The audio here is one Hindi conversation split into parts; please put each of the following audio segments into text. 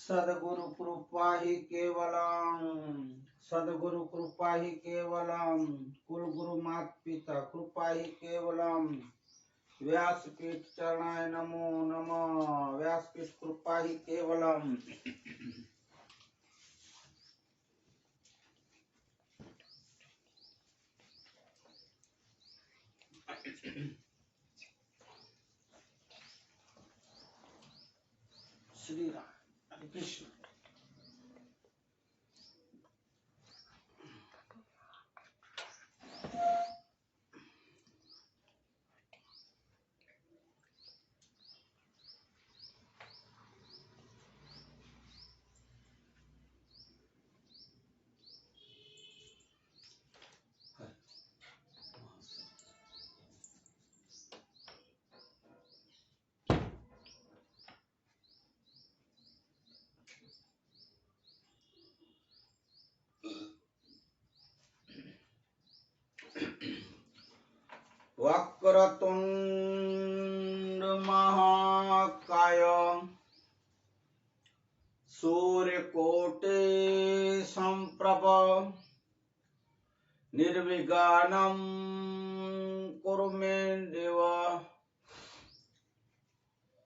सद्गुरु कृपा ही केवलम, सद्गुरु कृपा ही केवलम, कुल गुरु मात पिता कृपा ही केवलम। व्यासपीठ चरणाय नमो नमः। व्यासपीठ कृपा ही केवलम। श्री राम हरे कृष्ण। वक्रतुंड महाकाय सूर्यकोटि संप्रभ निर्विघ्नं कुरु मे देव।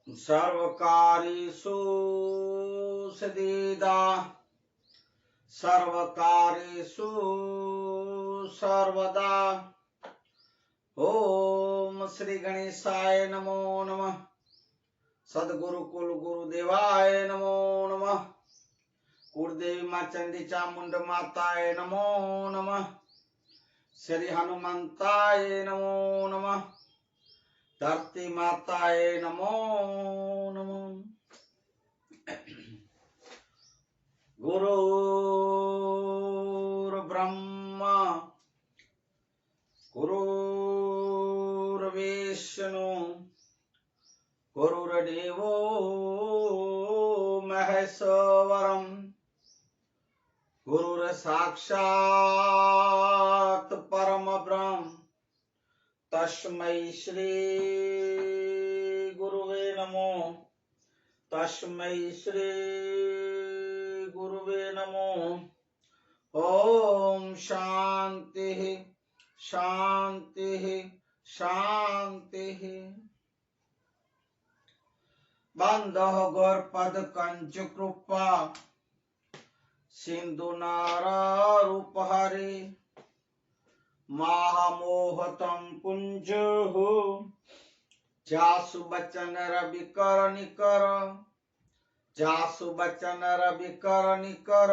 सर्वकार्येषु सिद्धिदा, सर्वकार्येषु सर्वदा। ओम श्री गणेशाय नमो नमः। सद्गुरु कुल गुरुदेवाय नमो नमः। कुलदेवी मां चंडी चामुंड माताय नमो नमः। श्री हनुमंताय नमो नमः। धरती माताय नमो नमः। गुरुर्ब्रह्मा गुरुर्विष्णु गुरुर्देवो महेश्वरम गुरुर्साक्षात् परम ब्रह्म तस्मै श्री गुरुवे नमो। तस्मै श्री गुरुवे नमो। ओम शांति शांति शांति। बंधः गौरपद कंच कृपा सिंधु नारारूपहरे महामोहतम कुंजः जासु बचन रवि कर निकर। जासु बचन रवि कर निकर।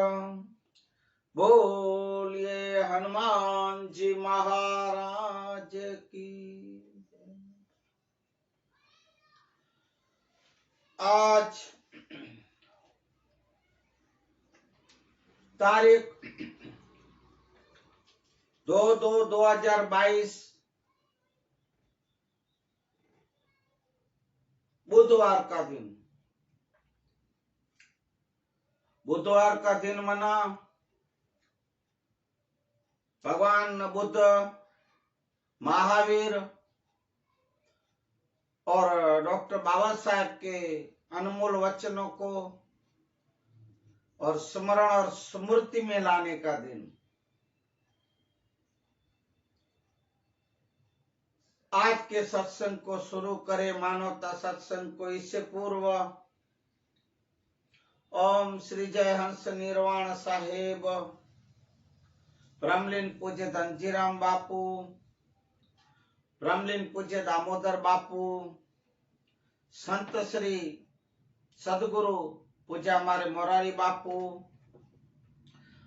बोलिए हनुमान जी महाराज की। आज तारीख 2/2/2022 बुधवार का दिन। बुधवार का दिन मना भगवान बुद्ध, महावीर और डॉक्टर बाबा साहब के अनमोल वचनों को और स्मरण और स्मृति में लाने का दिन। आज के सत्संग को शुरू करें। मानवता सत्संग को इससे पूर्व ओम श्री जय हंस निर्वाण साहेब, ब्रह्मलीन पूज्य धनजीराम बापू, ब्रह्मलीन पूज्य दामोदर बापू, संत श्री सदगुरु पूज्य हमारे मोरारी बापू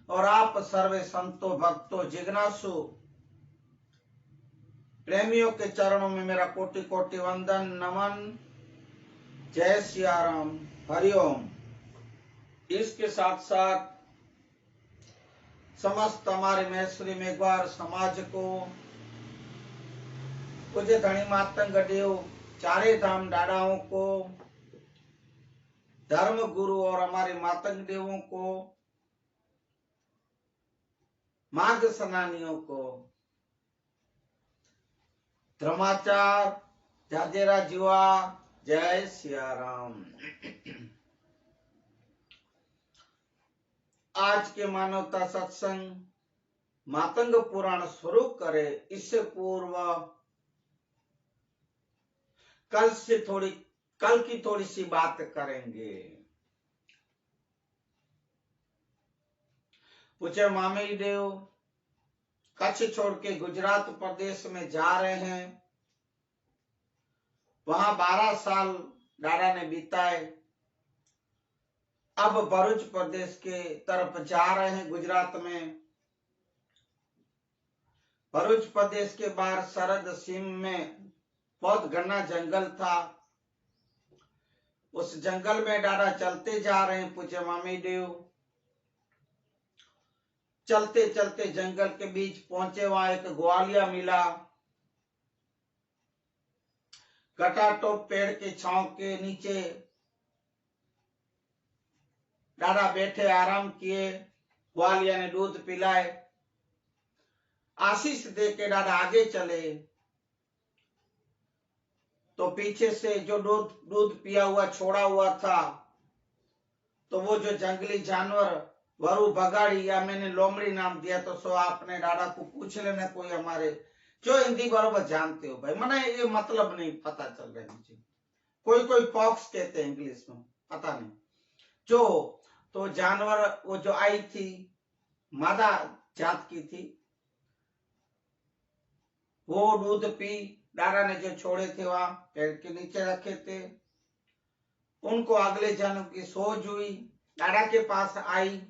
और आप सर्वे संतों भक्तों जिज्ञासु प्रेमियों के चरणों में मेरा कोटि कोटि वंदन नमन। जय सिया राम, हरिओम। इसके साथ साथ समस्त हमारे महेश्वरी मेघवार समाज को, पूज्य धनी मातंग देव, चारे धाम डाडाओं को, धर्म गुरु और हमारे मातंग देवों को, मार्ग स्नानियों को, धर्माचार जाजेरा जीवा, जय सिया राम। आज के मानवता सत्संग मातंग पुराण शुरू करे इससे पूर्व कल की थोड़ी सी बात करेंगे। पूज्य मामेली देव कच्छ छोड़ के गुजरात प्रदेश में जा रहे हैं। वहां 12 साल दादा ने बिताए। अब भरूच प्रदेश के तरफ जा रहे हैं गुजरात में। भरूच प्रदेश के बाहर सरहद सीम में बहुत घना जंगल था। उस जंगल में दादा चलते जा रहे हैं। पूज्य मामी देव चलते चलते जंगल के बीच पहुंचे। वहां एक ग्वालिया मिला। कटाटोप पेड़ के छांव के नीचे दादा बैठे आराम किए। ग्वालिया ने दूध पिलाए। आशीष दे के दादा आगे चले तो पीछे से जो दूध पिया हुआ छोड़ा हुआ था तो वो जो जंगली जानवर वरु बगाड़ी या मैंने लोमड़ी नाम दिया तो सो आपने दादा को पूछ लेना। कोई हमारे जो हिंदी बराबर जानते हो भाई, मने ये मतलब नहीं पता चल रहा है मुझे। कोई पॉक्स कहते हैं इंग्लिश में, पता नहीं। जो तो जानवर वो जो आई थी मादा जात की थी, वो दूध पी दादा ने जो छोड़े थे वहां पेड़ के नीचे रखे थे। उनको अगले जन्म की सोच हुई। दादा के पास आई।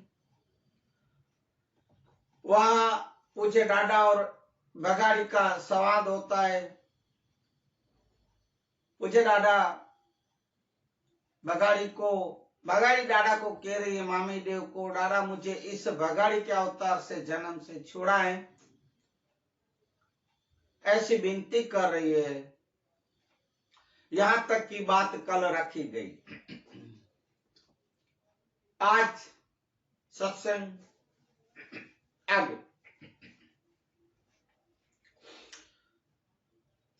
वहां पूछे दादा और बगाड़ी का संवाद होता है। पूछे दादा बगाड़ी दादा को कह रही है मामी देव को, दादा मुझे इस बगाड़ी के अवतार से जन्म से छुड़ाएं, ऐसी विनती कर रही है। यहां तक की बात कल रखी गई। आज सत्संग आगे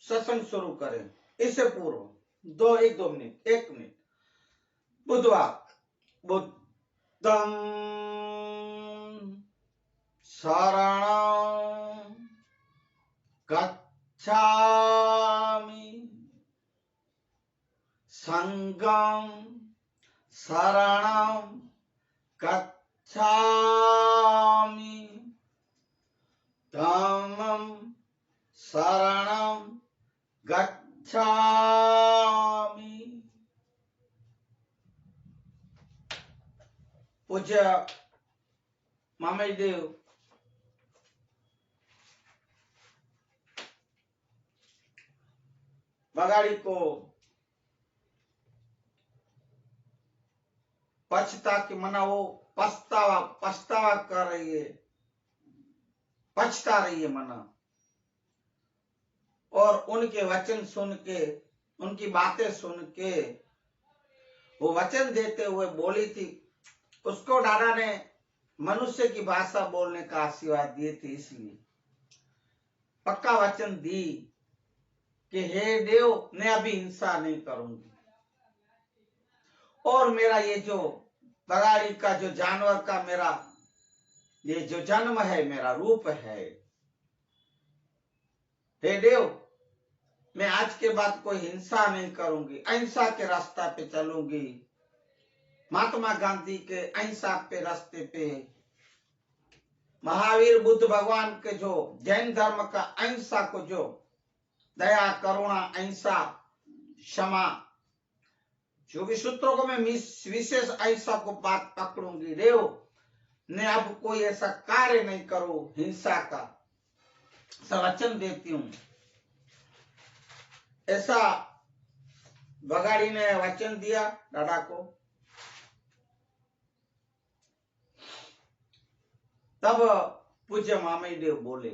सत्संग शुरू करें। इससे पूर्व एक मिनट बुधवार बुद्धं शरणं गच्छामि संघं शरणं गच्छामि धम्मं शरणं गच्छामि। पूज्य मामेली देव बगाड़ी को पछता कि मना वो पछतावा कर रही है, पछता रही है मना। और उनके वचन सुन के, उनकी बातें सुन के वो वचन देते हुए बोली थी। उसको दादा ने मनुष्य की भाषा बोलने का आशीर्वाद दिए थे, इसलिए पक्का वचन दी कि हे देव मैं अभी हिंसा नहीं करूंगी। और मेरा ये जो बगाड़ी का जो जानवर का मेरा ये जो जन्म है, मेरा रूप है, हे देव मैं आज के बाद कोई हिंसा नहीं करूंगी, अहिंसा के रास्ता पे चलूंगी। महात्मा गांधी के अहिंसा पे रास्ते पे, महावीर बुद्ध भगवान के जो जैन धर्म का अहिंसा को जो दया करुणा अहिंसा क्षमा जो भी सूत्रों को मैं विशेष अहिंसा को बात पकड़ूंगी। देव मैं अब कोई ऐसा कार्य नहीं करूं हिंसा का, वचन देती हूं। ऐसा बगाड़ी ने वचन दिया दादा को। तब पूज्य मामेली देव बोले,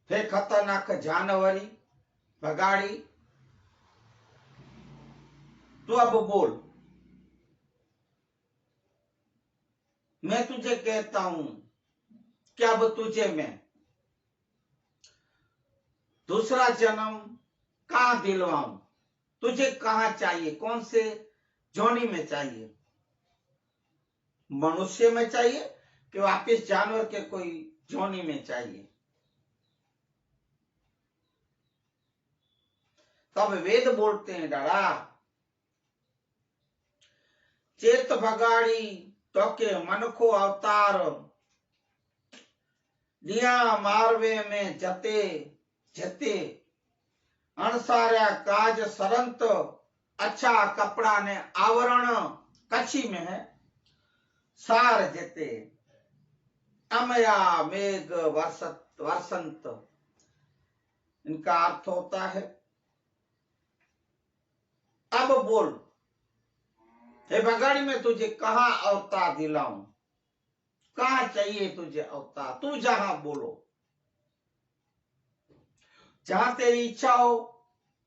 हे खतरनाक जानवरी बगाड़ी, तू अब बोल। मैं तुझे कहता हूं कि अब तुझे मैं दूसरा जन्म कहां दिलवाऊं, तुझे कहां चाहिए, कौन से जोनी में चाहिए, मनुष्य में चाहिए कि वापिस जानवर के कोई जोनी में चाहिए। तब वेद बोलते हैं डाड़ा चेत भगाड़ी तो के मन को अवतार दिया मारवे में जते जते अणसार्या काज सरंत अच्छा कपड़ा ने आवरण कच्छी में है सार जते अमया मेघ वसंत। इनका अर्थ होता है अब बोल हे भगाड़ी में तुझे कहाँ अवतार दिलाऊं, कहाँ चाहिए तुझे अवतार, तू जहां बोलो, जहां तेरी इच्छा हो।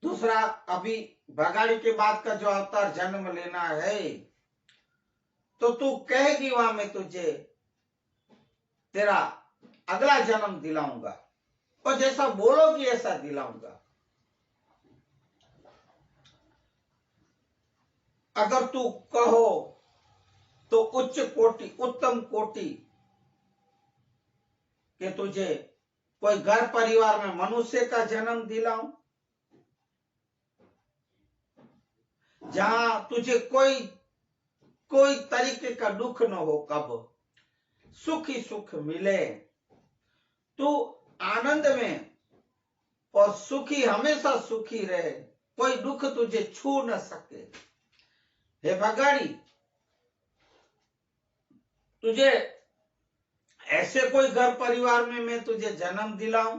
दूसरा अभी भगाड़ी के बाद का जो अवतार जन्म लेना है तो तू कहेगी वहां मैं तुझे तेरा अगला जन्म दिलाऊंगा और जैसा बोलोगी ऐसा दिलाऊंगा। अगर तू कहो तो उच्च कोटि उत्तम कोटि कि तुझे कोई घर परिवार में मनुष्य का जन्म दिलाऊं जहां तुझे कोई तरीके का दुख न हो, कब सुख ही सुख मिले, तू आनंद में और सुखी हमेशा सुखी रहे, कोई दुख तुझे छू न सके। हे भगाड़ी तुझे ऐसे कोई घर परिवार में मैं तुझे जन्म दिलाऊं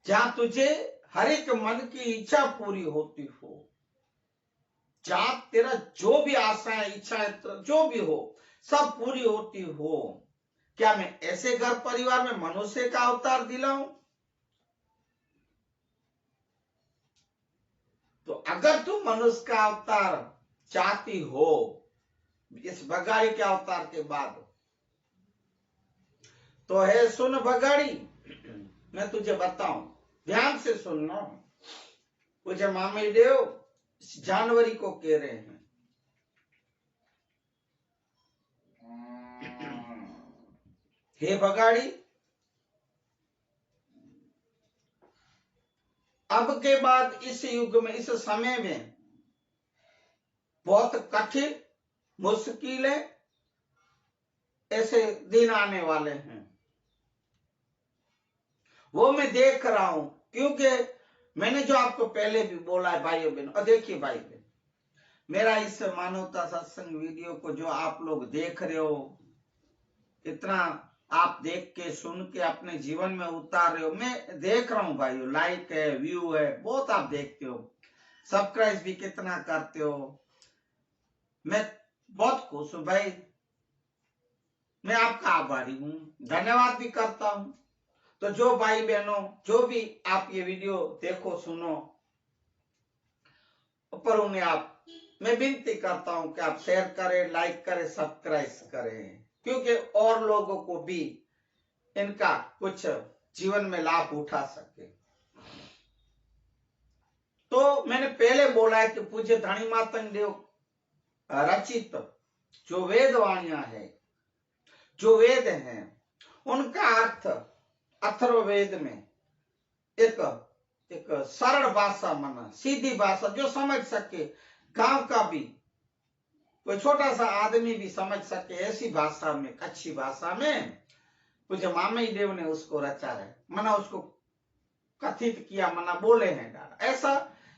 जहां तुझे हर एक मन की इच्छा पूरी होती हो, जहां तेरा जो भी आशाएं इच्छाएं जो भी हो सब पूरी होती हो। क्या मैं ऐसे घर परिवार में मनुष्य का अवतार दिलाऊं? तो अगर तू मनुष्य का अवतार चाहती हो इस भगाड़ी के अवतार के बाद तो है सुन भगाड़ी, मैं तुझे बताऊं, ध्यान से सुनना। मुझे मामी देव जानवरी को कह रहे हैं हे भगाड़ी अब के बाद इस युग में इस समय में बहुत कठिन मुश्किलें ऐसे दिन आने वाले हैं, वो मैं देख रहा हूं। क्योंकि मैंने जो आपको पहले भी बोला है भाइयों बहनों, और देखिए भाई बहन मेरा इस मानवता सत्संग वीडियो को जो आप लोग देख रहे हो, इतना आप देख के सुन के अपने जीवन में उतार रहे हो, मैं देख रहा हूं भाइयों, लाइक है व्यू है बहुत आप देखते हो, सब्सक्राइब भी कितना करते हो, मैं बहुत खुश हूं भाई, मैं आपका आभारी हूं, धन्यवाद भी करता हूं। तो जो भाई बहनों जो भी आप ये वीडियो देखो सुनो पर उन्हें आप मैं विनती करता हूं कि आप शेयर करें, लाइक करें, सब्सक्राइब करें, क्योंकि और लोगों को भी इनका कुछ जीवन में लाभ उठा सके। तो मैंने पहले बोला है कि पूज्य धनी मातंग देव रचित जो वेद वाणियां है, जो वेद हैं, उनका अर्थ अथर्ववेद में एक सरल भाषा माना, सीधी भाषा जो समझ सके, गांव का भी कोई छोटा सा आदमी भी समझ सके, ऐसी भाषा में अच्छी भाषा में पूज्य मामी देव ने उसको रचा है, मना उसको कथित किया, मना बोले हैं डाला। ऐसा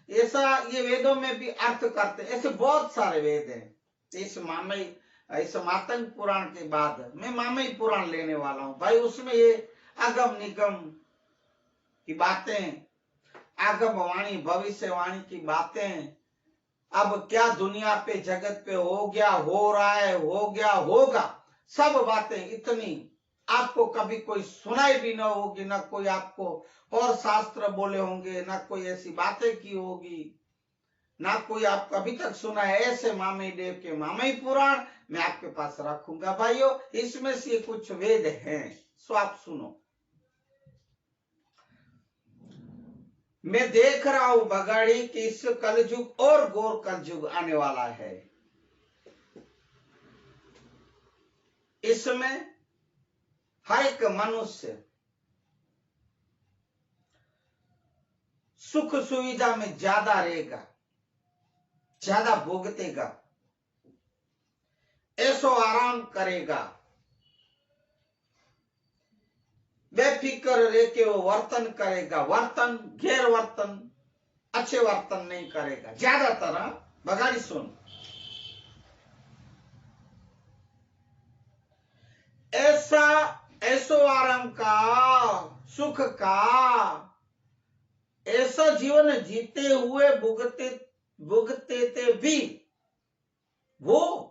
ये वेदों में भी अर्थ करते, ऐसे बहुत सारे वेद हैं। इस मातंग पुराण के बाद मैं मामई पुराण लेने वाला हूं भाई, उसमें ये अगम निगम की बातें, आगम वाणी भविष्यवाणी की बातें, अब क्या दुनिया पे जगत पे हो गया, हो रहा है, हो गया, होगा, सब बातें इतनी आपको कभी कोई सुनाई भी ना होगी, ना कोई आपको और शास्त्र बोले होंगे, ना कोई ऐसी बातें की होगी, ना कोई आपको अभी तक सुना है। ऐसे मामी देव के मामी पुराण मैं आपके पास रखूंगा भाइयों, इसमें से कुछ वेद हैं, सो आप सुनो। मैं देख रहा हूं बगाड़ी कि इस कलयुग और घोर कलयुग आने वाला है। इसमें हर एक मनुष्य सुख सुविधा में ज्यादा रहेगा, ज्यादा भोगतेगा, ऐसो आराम करेगा, बेफिक्र रह के वो वर्तन करेगा। वर्तन गैर वर्तन, अच्छे वर्तन नहीं करेगा ज्यादातर। बगाड़ी सुन, ऐसा ऐसो आराम का, सुख का, ऐसा जीवन जीते हुए भुगते थे भी वो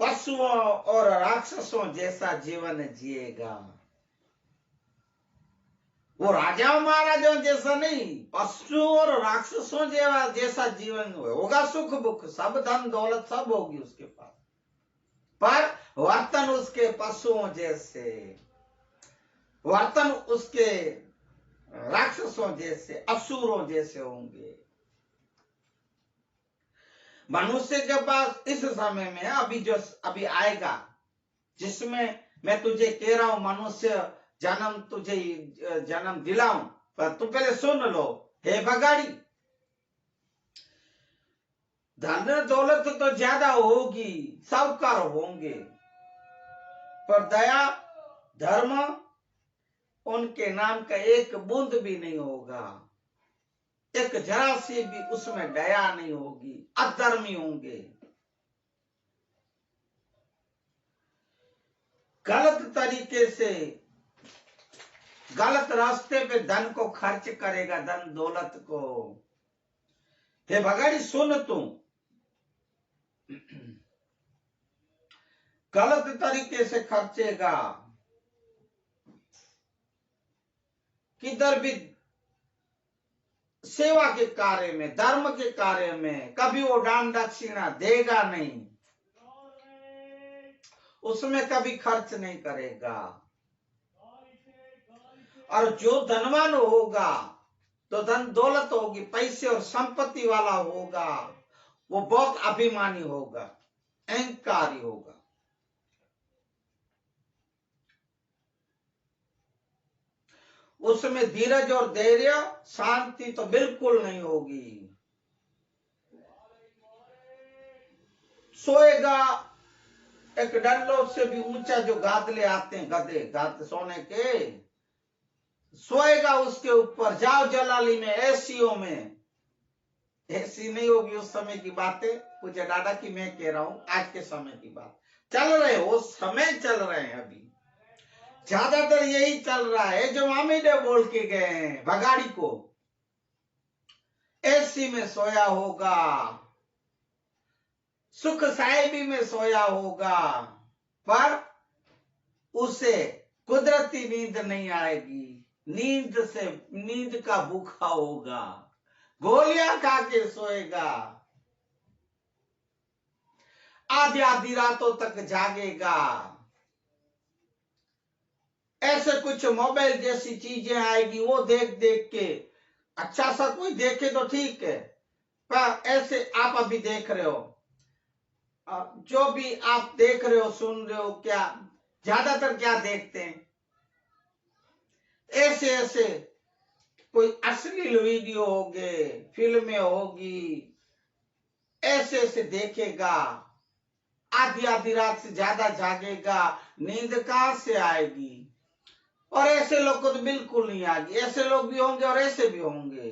पशुओं और राक्षसों जैसा जीवन जिएगा। वो राजा महाराजाओं जैसा नहीं, पशु और राक्षसों जैसा जीवन होगा। सुख दुख सब, धन दौलत सब होगी उसके पास, पर वर्तन उसके पशुओं जैसे, वर्तन उसके राक्षसों जैसे, असुरों जैसे होंगे। मनुष्य के पास इस समय में अभी आएगा, जिसमें मैं तुझे कह रहा हूं मनुष्य जन्म तुझे जन्म दिलाऊं, पर तू पहले सुन लो। हे बगाड़ी, धन दौलत तो ज्यादा होगी, साहूकार होंगे, पर दया धर्म उनके नाम का एक बूंद भी नहीं होगा। एक जरा सी भी उसमें दया नहीं होगी, अधर्मी होंगे। गलत तरीके से, गलत रास्ते पे धन को खर्च करेगा, धन दौलत को। हे बगाड़ी सुन, तू गलत तरीके से खर्चेगा, किधर भी सेवा के कार्य में, धर्म के कार्य में कभी वो दान दक्षिणा देगा नहीं, उसमें कभी खर्च नहीं करेगा। और जो धनवान होगा, तो धन दौलत होगी, पैसे और संपत्ति वाला होगा, वो बहुत अभिमानी होगा, अहंकारी होगा। उसमें धीरज और धैर्य, शांति तो बिल्कुल नहीं होगी। सोएगा, एक डंडों से भी ऊंचा जो गादले आते हैं, गादे सोने के, सोएगा उसके ऊपर। जाओ जलाली में, एसीओ में, ऐसी नहीं होगी उस समय की बातें, पूछे दादा की मैं कह रहा हूं आज के समय की बात चल रहे, वो समय चल रहे हैं। अभी ज्यादातर यही चल रहा है जो मामीडे बोल के गए हैं बगाड़ी को। एसी में सोया होगा, सुख साहिबी में सोया होगा, पर उसे कुदरती नींद नहीं आएगी। नींद का भूखा होगा, गोलियां खा के सोएगा, आधी आधी रातों तक जागेगा। ऐसे कुछ मोबाइल जैसी चीजें आएगी, वो देख देख के, अच्छा सा कोई देखे तो ठीक है, पर ऐसे आप अभी देख रहे हो, जो भी आप देख रहे हो, सुन रहे हो, क्या ज्यादातर क्या देखते हैं, ऐसे ऐसे कोई अश्लील वीडियो होंगे, फिल्में होगी, ऐसे ऐसे देखेगा, आधी आधी रात से ज्यादा जागेगा, नींद कहां से आएगी। और ऐसे लोग को तो बिल्कुल नहीं आएगी। ऐसे लोग भी होंगे और ऐसे भी होंगे।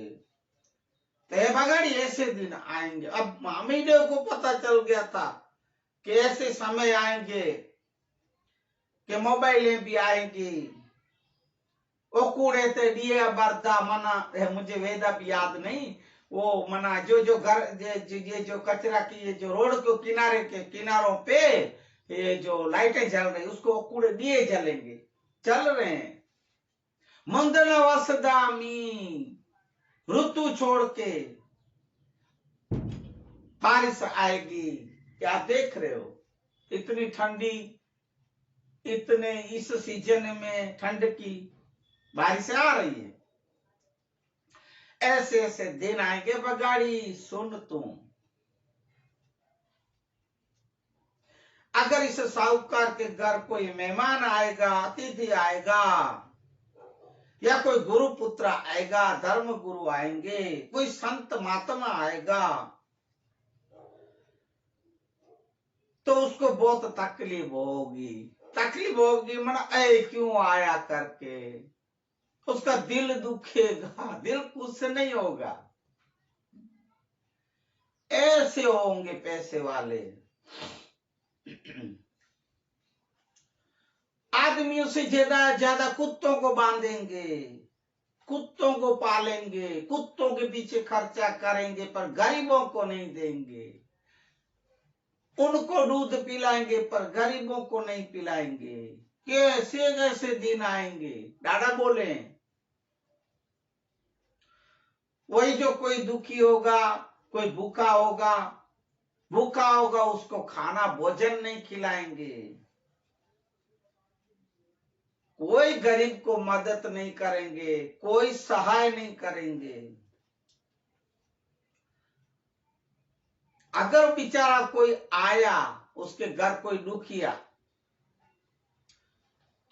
तो बगाड़ी ऐसे दिन आएंगे। अब मामीदेव को पता चल गया था कि ऐसे समय आएंगे कि मोबाइलें भी आएंगी। वो कूड़े थे दिए बरदा मना, मुझे वेदा भी याद नहीं, वो मना जो घर ये जो कचरा की, ये जो रोड के किनारे के किनारों पे ये जो लाइटें जल रही, उसको कूड़े दिए जलेंगे, चल रहे हैं। मंदन वसदामी, ऋतु छोड़ के बारिश आएगी। क्या देख रहे हो, इतनी ठंडी, इतने इस सीजन में ठंड की, बारिश आ रही है। ऐसे ऐसे दिन आएंगे बगाड़ी सुन तुम। अगर इस साहूकार के घर कोई मेहमान आएगा, अतिथि आएगा, या कोई गुरु पुत्र आएगा, धर्म गुरु आएंगे, कोई संत महात्मा आएगा, तो उसको बहुत तकलीफ होगी। तकलीफ होगी मन ऐ क्यों आया करके, उसका दिल दुखेगा, दिल खुश नहीं होगा। ऐसे होंगे पैसे वाले। आदमियों से ज्यादा कुत्तों को बांधेंगे, कुत्तों को पालेंगे, कुत्तों के पीछे खर्चा करेंगे, पर गरीबों को नहीं देंगे। उनको दूध पिलाएंगे पर गरीबों को नहीं पिलाएंगे। कैसे कैसे दिन आएंगे दादा बोले। वही जो कोई दुखी होगा, कोई भूखा होगा, उसको खाना भोजन नहीं खिलाएंगे, कोई गरीब को मदद नहीं करेंगे, कोई सहाय नहीं करेंगे। अगर बेचारा कोई आया, उसके घर कोई दुखिया,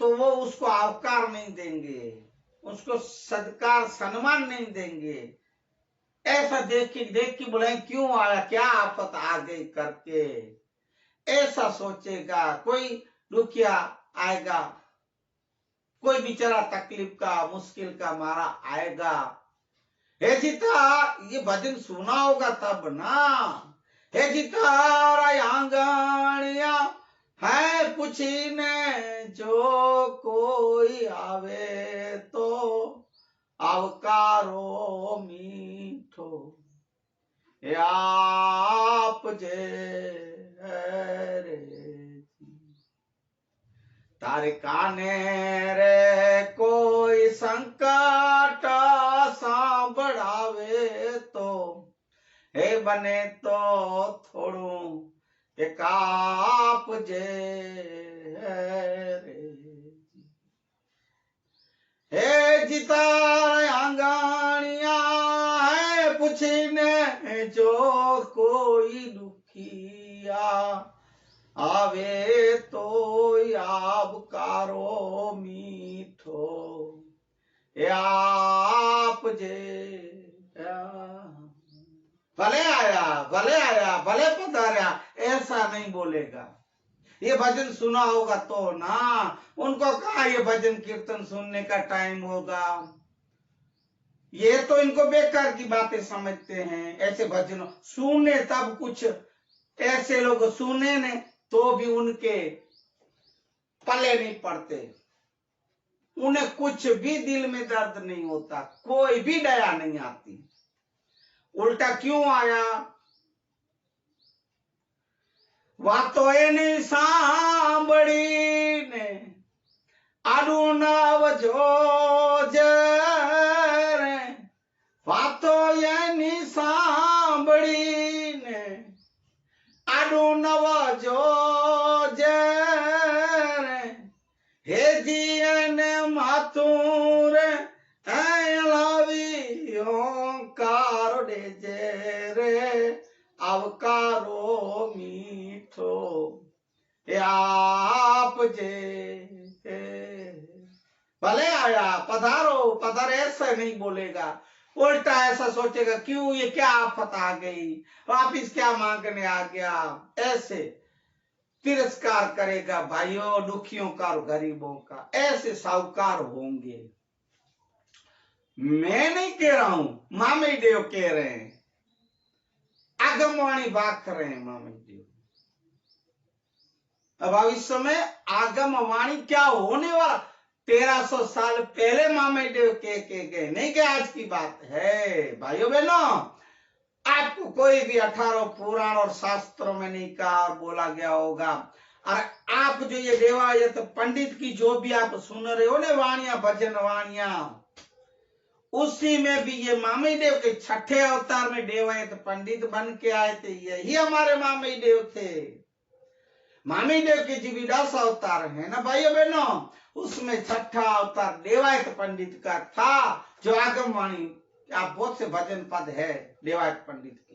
तो वो उसको आवकार नहीं देंगे, उसको सत्कार सम्मान नहीं देंगे। ऐसा देख के बोले क्यों आया, क्या आफत आ गई करके ऐसा सोचेगा। कोई दुखिया आएगा, कोई बेचारा तकलीफ का मुश्किल का मारा आएगा, हे जीता ये भजन सुना होगा तब ना। हे जीता आंगणिया है पूछीने, जो कोई आवे तो आवकारो मीठो, आप जे रे तारे काने रे कोई संकट सांभळावे तो, हे बने तो थोड़ू एक आप जे रे। हे जीता आंगणिया है पूछने, जो कोई दुखिया आवे तो आवकारो मीठो, आप जे भले आया भले पधारा, ऐसा नहीं बोलेगा। ये भजन सुना होगा तो ना, उनको कहा ये भजन कीर्तन सुनने का टाइम होगा। ये तो इनको बेकार की बातें समझते हैं। ऐसे भजन सुने तब कुछ, ऐसे लोग सुने ने तो भी उनके पले नहीं पड़ते, उन्हें कुछ भी दिल में दर्द नहीं होता, कोई भी दया नहीं आती। उल्टा क्यों आया, वातो एनी सांभळी ने आडू नव जोजे रे, वातो एनी सांभळी ने आडू नव जोजे रे, हे जीने माथू रे लावी ओंकार देजे रे, आवकारो मीठो आप जे। भले आया पधारो पधार, ऐसा नहीं बोलेगा। उल्टा ऐसा सोचेगा क्यों, ये क्या आफत आ गई, वापिस क्या मांगने आ गया, ऐसे तिरस्कार करेगा भाइयों, दुखियों का और गरीबों का। ऐसे साहूकार होंगे। मैं नहीं कह रहा हूं, मामे देव कह रहे हैं, आगमवाणी बात कर रहे हैं मामे देव। अब भविष्य में आगमवाणी क्या होने वाला, 1300 साल पहले मामे देव के गए, नहीं कि आज की बात है। भाइयों बहनों, आपको कोई भी 18 पुराण और शास्त्रों में नहीं कहा बोला गया होगा। और आप जो ये देवायत पंडित की जो भी आप सुन रहे हो ना वाणियां, भजन वाणियां, उसी में भी ये मामी देव के छठे अवतार में देवायत पंडित बन के आए थे, यही हमारे मामी देव थे। मामी देव के जी भी 10 अवतार है ना भाइयों बहनों, उसमें छठा अवतार देवायत पंडित का था, जो आगमवाणी आप बहुत से भजन पद है देवायत पंडित के।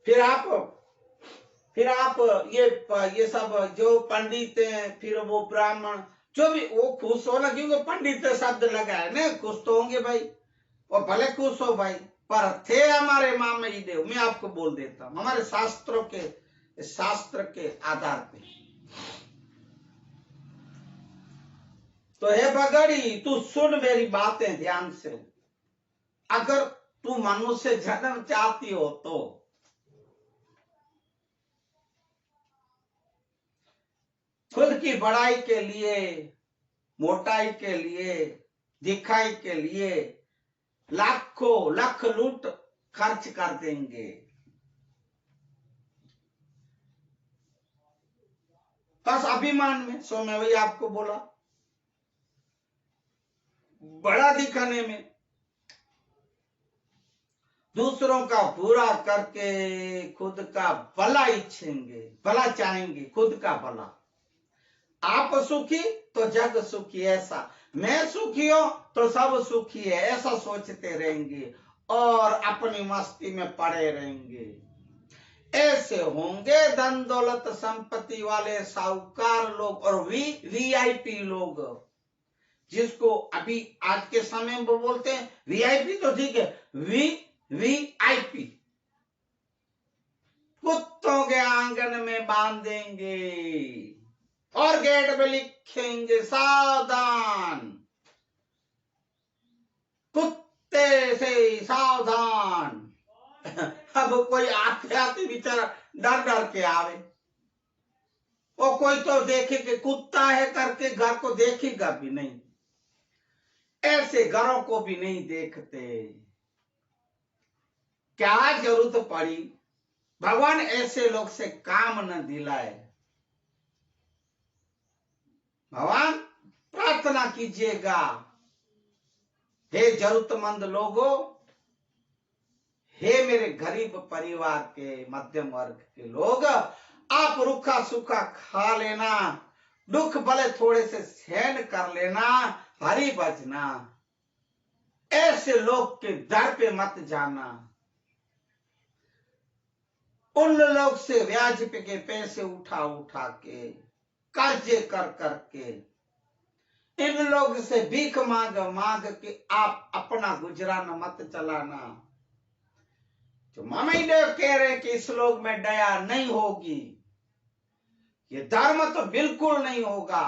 फिर आप ये सब जो पंडित हैं, फिर वो ब्राह्मण जो भी, वो खुश हो ना, क्योंकि पंडित शब्द लगा है ना, खुश तो होंगे भाई, और भले खुश हो भाई, पर थे हमारे मामे देव। मैं आपको बोल देता हूं हमारे शास्त्र के आधार पे। तो हे बगड़ी, तू सुन मेरी बातें ध्यान से। अगर तू मनुष्य जन्म चाहती हो तो खुद की बड़ाई के लिए, मोटाई के लिए, दिखाई के लिए लाखों लाख लूट खर्च कर देंगे। बस अभिमान में, सो मैं वही आपको बोला, बड़ा दिखाने में, दूसरों का बुरा करके खुद का भला इच्छेंगे, भला चाहेंगे, खुद का भला। आप सुखी तो जग सुखी, ऐसा मैं सुखी हो तो सब सुखी है, ऐसा सोचते रहेंगे और अपनी मस्ती में पड़े रहेंगे। ऐसे होंगे धन दौलत संपत्ति वाले साहूकार लोग और वीआईपी लोग, जिसको अभी आज के समय में बोलते हैं वीआईपी, तो ठीक है, वीआईपी कुत्तों के आंगन में बांधेंगे और गेट पे लिखेंगे सावधान, कुत्ते से सावधान। अब कोई आते आते बेचारा डर डर के आवे, और कोई तो देखे कि कुत्ता है करके घर को देखेगा भी नहीं, ऐसे घरों को भी नहीं देखते। क्या जरूरत पड़ी, भगवान ऐसे लोग से काम न दिलाए। भगवान प्रार्थना कीजिएगा, हे जरूरतमंद लोगों, हे मेरे गरीब परिवार के मध्यम वर्ग के लोग, आप रूखा सूखा खा लेना, दुख भले थोड़े से सहन कर लेना, हरि भजना। ऐसे लोग के दर पे मत जाना, उन लोग से ब्याज पे के पैसे उठा उठा के, कर्जे कर करके, इन लोग से भीख मांग मांग के आप अपना गुजरान मत चलाना। जो मामी देव कह रहे हैं कि इस लोग में दया नहीं होगी, ये धर्म तो बिल्कुल नहीं होगा।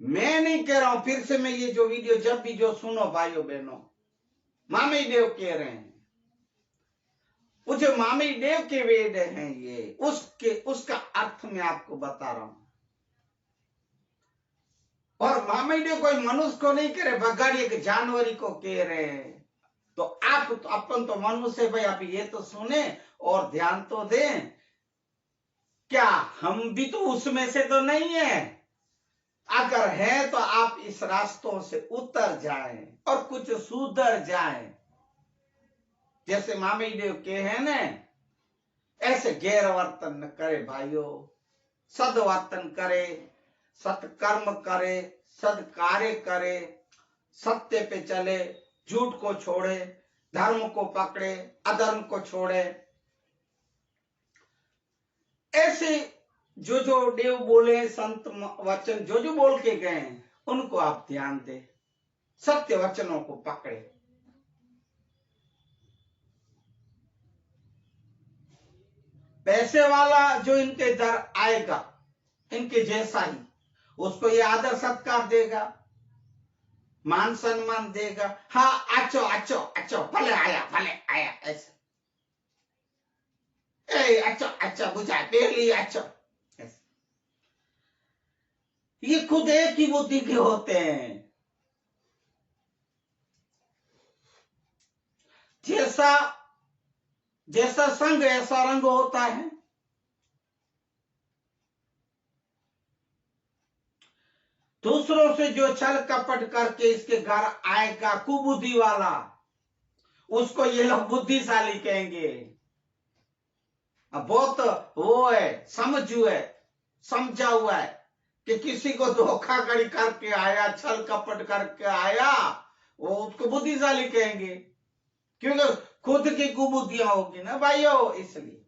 मैं नहीं कह रहा हूं, फिर से मैं ये जो वीडियो जब भी जो सुनो भाइयों बहनों, मामी देव कह रहे हैं, वो जो मामी देव के वेद हैं ये, उसका अर्थ मैं आपको बता रहा हूं। और मामी देव कोई मनुष्य को नहीं कह रहे, बगाड़ी एक जानवरी को कह रहे हैं। तो अपन तो मनुष्य भाई, आप ये तो सुने और ध्यान तो दें, क्या हम भी तो उसमें से तो नहीं है? अगर है तो आप इस रास्तों से उतर जाएं और कुछ सुधर जाएं। जैसे मामी देव के हैं ना, ऐसे गैर वर्तन न करे भाइयों, सदवर्तन करे, सत्कर्म करे, सदकार्य करे, सत्य पे चले, झूठ को छोड़े, धर्म को पकड़े, अधर्म को छोड़े। ऐसे जो जो देव बोले, संत वचन जो जो बोल के गए, उनको आप ध्यान दे, सत्य वचनों को पकड़े। पैसे वाला जो इनके दर आएगा, इनके जैसा ही, उसको ये आदर सत्कार देगा, मान सम्मान देगा। हाँ, अच्छो अच्छो अच्छो, भले आया ऐसे, अच्छा अच्छा बुझा पहली अच्छा, ये खुद एक ही बुद्धि के होते हैं। जैसा संग ऐसा रंग होता है। दूसरों से जो छल कपट करके इसके घर आएगा कुबुद्धि वाला, उसको ये लोग बुद्धिशाली कहेंगे। अब बहुत वो है, समझा हुआ है कि किसी को धोखाधड़ी करके आया, छल कपट करके आया, वो उसको बुद्धिशाली कहेंगे, क्योंकि खुद की कुबुद्धियां होगी ना भाइयों, इसलिए।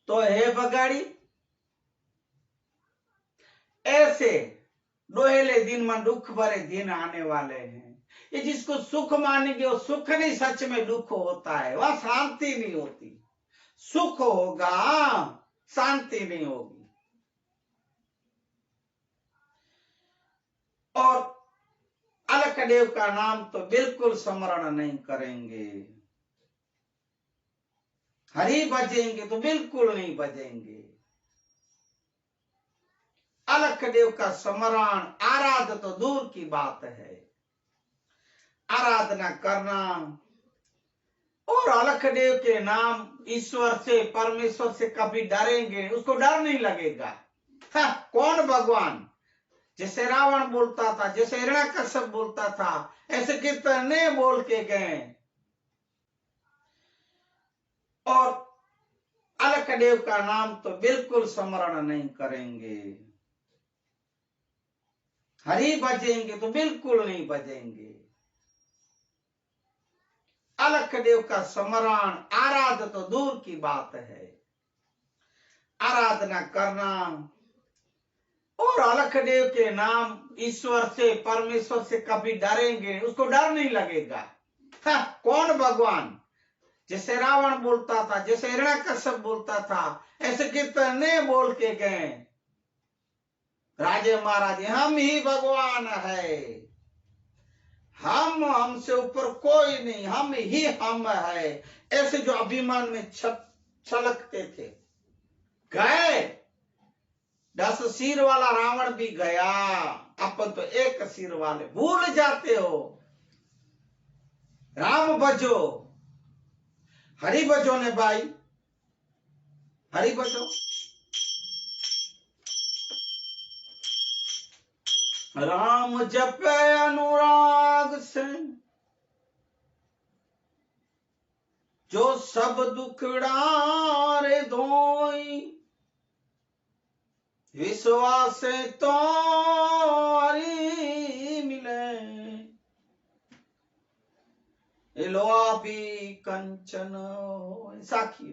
तो हे बगाड़ी, ऐसे दोहेले दिन में दुख भरे दिन आने वाले हैं। ये जिसको सुख मानेंगे वो सुख नहीं, सच में दुख होता है, वह शांति नहीं होती। सुख होगा, शांति नहीं होगी। और अलखदेव का नाम तो बिल्कुल स्मरण नहीं करेंगे, हरि बजेंगे तो बिल्कुल नहीं बजेंगे। अलखदेव का स्मरण, आराध तो दूर की बात है, आराधना करना और अलखदेव के नाम, ईश्वर से, परमेश्वर से कभी डरेंगे, उसको डर नहीं लगेगा। कौन भगवान? जैसे रावण बोलता था, जैसे हिरण्यकश्यप बोलता था, ऐसे कितने बोल के गए। और अलखदेव का नाम तो बिल्कुल स्मरण नहीं करेंगे, हरि बजेंगे तो बिल्कुल नहीं बजेंगे। अलखदेव का स्मरण, आराध तो दूर की बात है, आराधना करना और अलखदेव के नाम, ईश्वर से, परमेश्वर से कभी डरेंगे, उसको डर नहीं लगेगा। कौन भगवान? जैसे रावण बोलता था, जैसे हिरण्यकश्यप बोलता था, ऐसे कितने बोल के गए राजे महाराजे, हम ही भगवान है, हमसे ऊपर कोई नहीं, हम ही हम है, ऐसे जो अभिमान में छलकते थे। गए, 10 सिर वाला रावण भी गया, अपन तो एक सिर वाले भूल जाते हो। राम भजो, हरि भजो ने भाई, हरि भजो। राम जपे अनुराग से, जो सब दुखड़ा रे धोई, विश्वास तो हरि मिले, लोआ भी कंचन साखी।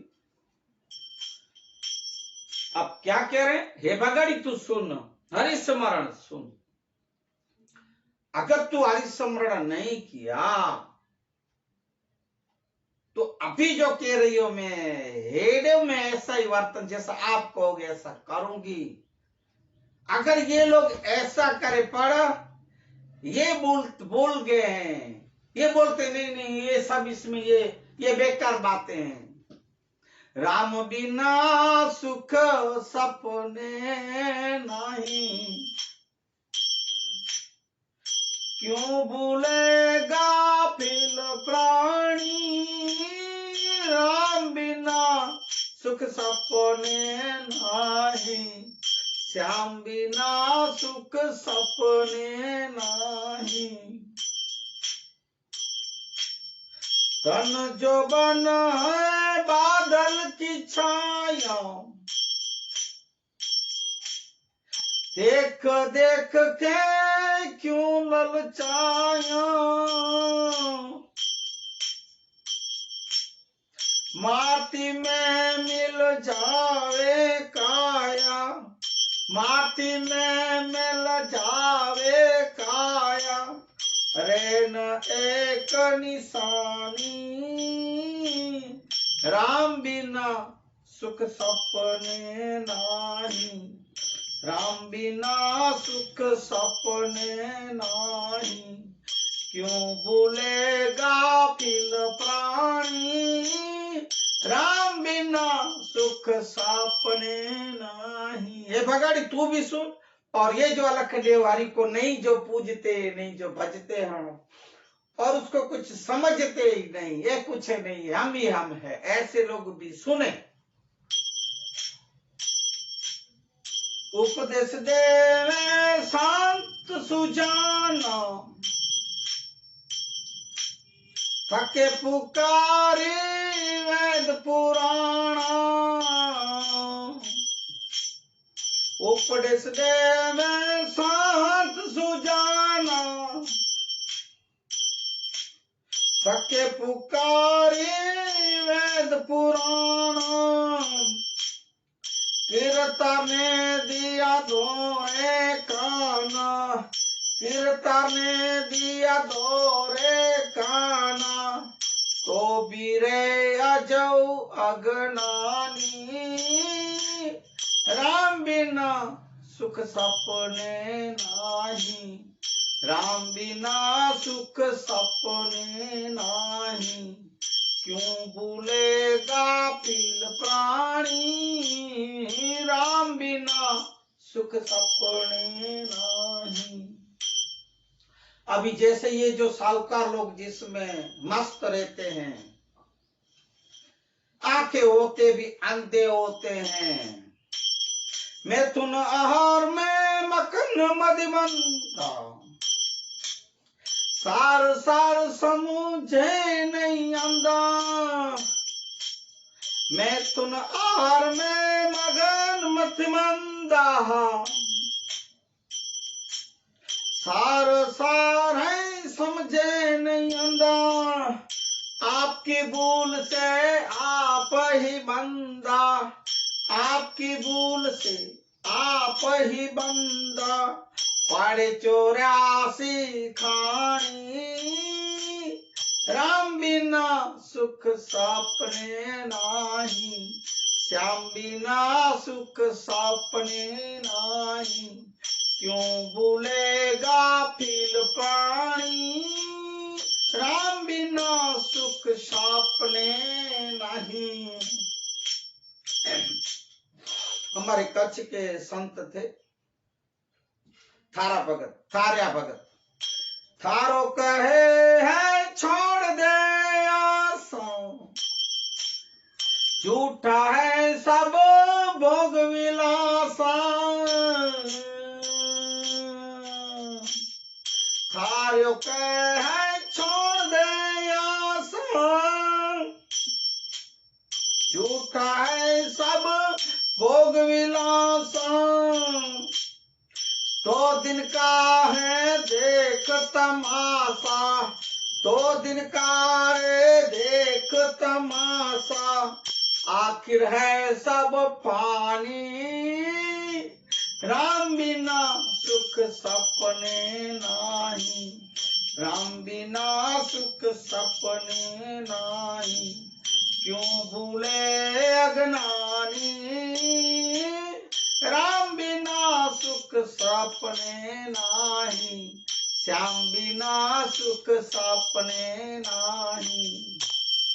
अब क्या कह रहे? हे बगाड़ी तू सुन, हरि स्मरण सुन। अगर तू हरि स्मरण नहीं किया तो अभी जो कह रही हो मैं, हेडे में ऐसा ही वर्तन जैसा आप कहोगे ऐसा करूंगी। अगर ये लोग ऐसा करे, पर ये बोल गए हैं, ये बोलते नहीं, ये सब इसमें ये बेकार बातें हैं। राम बिना सुख सपने नहीं, क्यों भूलेगा फिर प्राणी, राम बिना सुख सपने नहीं, श्याम बिना सुख सपने नहीं। तन जो बन है बादल की छाया, देख देख के क्यों ललचाया, माटी में मिल जावे काया, माटी में मिल जावे काया, रेन एक निशानी, राम बिना सुख सपने नाही, राम बिना सुख सपने नाही, क्यों भूलेगा फिर प्राणी, राम बिना सुख सपने नहीं। ये भगाड़ी तू भी सुन, और ये जो अलखदेव हरि को नहीं जो पूजते, नहीं जो भजते हैं, और उसको कुछ समझते ही नहीं, ये कुछ नहीं, हम ही हम है, ऐसे लोग भी सुने। उपदेश देवे संत सुजाना, थके पुकारी वेद पुराणा, उपदेश देवे साथ सुजाना। थके पुकारी वेद पुराणा, कीर्तन ने दिया दोरे काना, कीर्तन ने दिया दोरे काना। तो बीरे अजऊ अगनानी, राम बिना सुख सपने नाही, राम बिना सुख सपने नाही। क्यों भूलेगा पील प्राणी, राम बिना सुख सपने नाही। अभी जैसे ये जो साहूकार लोग जिसमें मस्त रहते हैं, आंखें होते भी अंधे होते हैं। मैथुन आहार में मक्खन मदिमंदा, सार सार समझे नहीं अंधा। मैथुन आहार में मगन मदिमंदा, सार सार है समझे नहीं अंधा। आपकी भूल से आप ही बंदा, आपकी भूल से आप ही बंदा। पाड़े 84 खानी, राम बिना सुख सपने नाही, श्याम बिना सुख सपने नाही। क्यों भूलेगा फील प्राणी, राम बिना सुख सपने नहीं। हमारे कच्छ के संत थे थारा भगत, थार्या भगत। थारो कहे है छोड़ दे आसा, झूठा है सब भोग विलासा। थारो कहे है छोड़ दे आसा, झूठा है सब भोग विलासा। तो दिन का है देख तमाशा, तो दिन का रे देख तमाशा। आखिर है सब पानी, राम बिना सुख सपने नाही, राम बिना सुख सपने नाही। क्यों भूले अज्ञानी, राम बिना सुख सपने नाही, श्याम बिना सुख सपने नाही।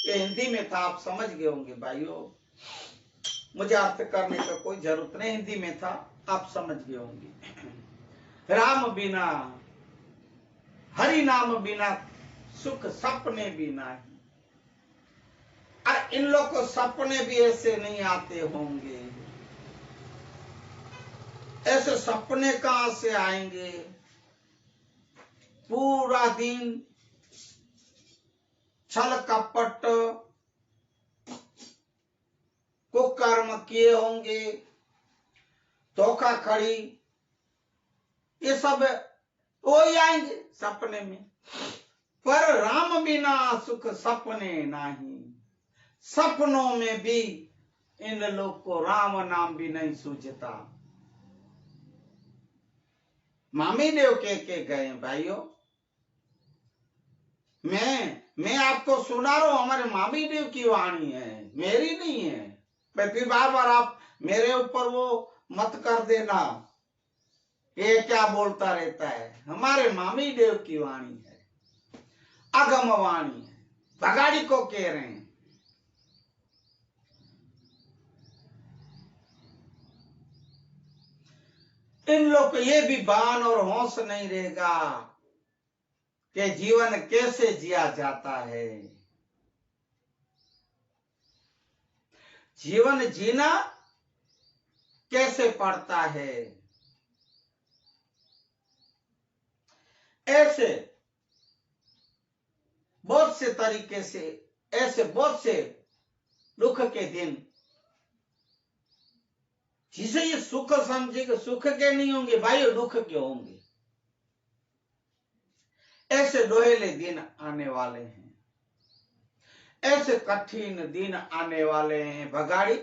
ये हिंदी में था, आप समझ गए होंगे भाइयों, मुझे अर्थ करने का कोई जरूरत नहीं, हिंदी में था, आप समझ गए होंगे। राम बिना, हरि नाम बिना सुख सपने भी नहीं। और इन लोग को सपने भी ऐसे नहीं आते होंगे, ऐसे सपने कहां से आएंगे? पूरा दिन छल कपट कुकर्म किए होंगे, धोखाधड़ी, ये सब हो ही आएंगे सपने में। पर राम बिना सुख सपने नहीं। सपनों में भी इन लोग को राम नाम भी नहीं सूझता। मामी देव के गए भाइयों, मैं आपको सुना रहा हूं, हमारे मामी देव की वाणी है, मेरी नहीं है। फिर बार बार आप मेरे ऊपर वो मत कर देना, ये क्या बोलता रहता है। हमारे मामी देव की वाणी है, अगम वाणी है, भगाड़ी को कह रहे हैं। इन लोग को ये भी भान और होश नहीं रहेगा कि जीवन कैसे जिया जाता है। जीवन जीना कैसे पड़ता है। ऐसे बहुत बहुत से तरीके से, ऐसे बहुत से दुख के दिन जिसे ये सुख समझेगा, सुख के नहीं होंगे भाई, दुख के होंगे। ऐसे दोहेले दिन आने वाले हैं, ऐसे कठिन दिन आने वाले हैं भगाड़ी।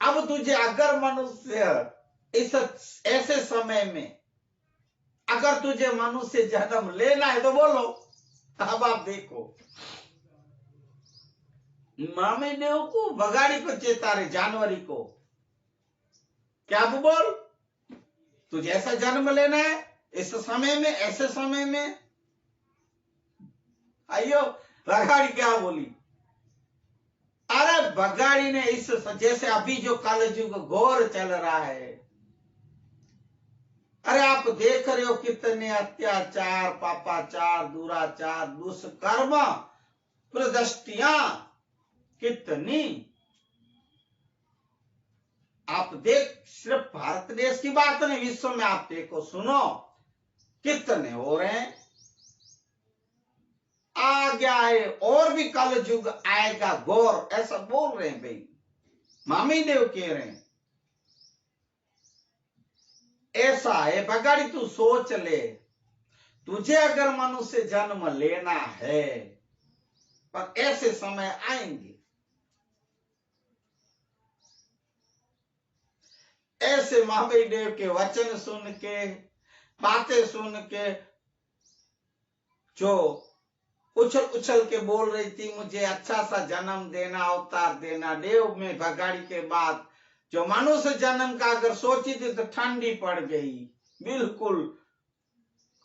अब तुझे अगर मनुष्य इस ऐसे समय में अगर तुझे मनुष्य जन्म लेना है तो बोलो। अब आप देखो, मामे देव को, भगाड़ी को चेता रहे, जानवरी को, क्या वो बोल, तुझे ऐसा जन्म लेना है इस समय में, ऐसे समय में। आइयो, भगाड़ी क्या बोली? अरे भगाड़ी ने इस, जैसे अभी जो कलयुग घोर चल रहा है, अरे आप देख रहे हो कितने अत्याचार, पापाचार, दुराचार, दुष्कर्म, प्रदृष्टियां कितनी। आप देख, सिर्फ भारत देश की बात नहीं, विश्व में आप देखो, सुनो कितने हो रहे हैं। आ गया है और भी कलयुग आएगा घोर, ऐसा बोल रहे हैं भाई, मामी देव कह रहे हैं। ऐसा है भगाड़ी, तू सोच ले, तुझे अगर मनुष्य जन्म लेना है, पर ऐसे समय आएंगे, ऐसे महावीर देव के वचन सुन के, बातें सुन के, जो उछल उछल के बोल रही थी मुझे अच्छा सा जन्म देना, अवतार देना, देव में भगाड़ी के बाद जो मनुष्य जन्म का अगर सोची थी तो ठंडी पड़ गई, बिल्कुल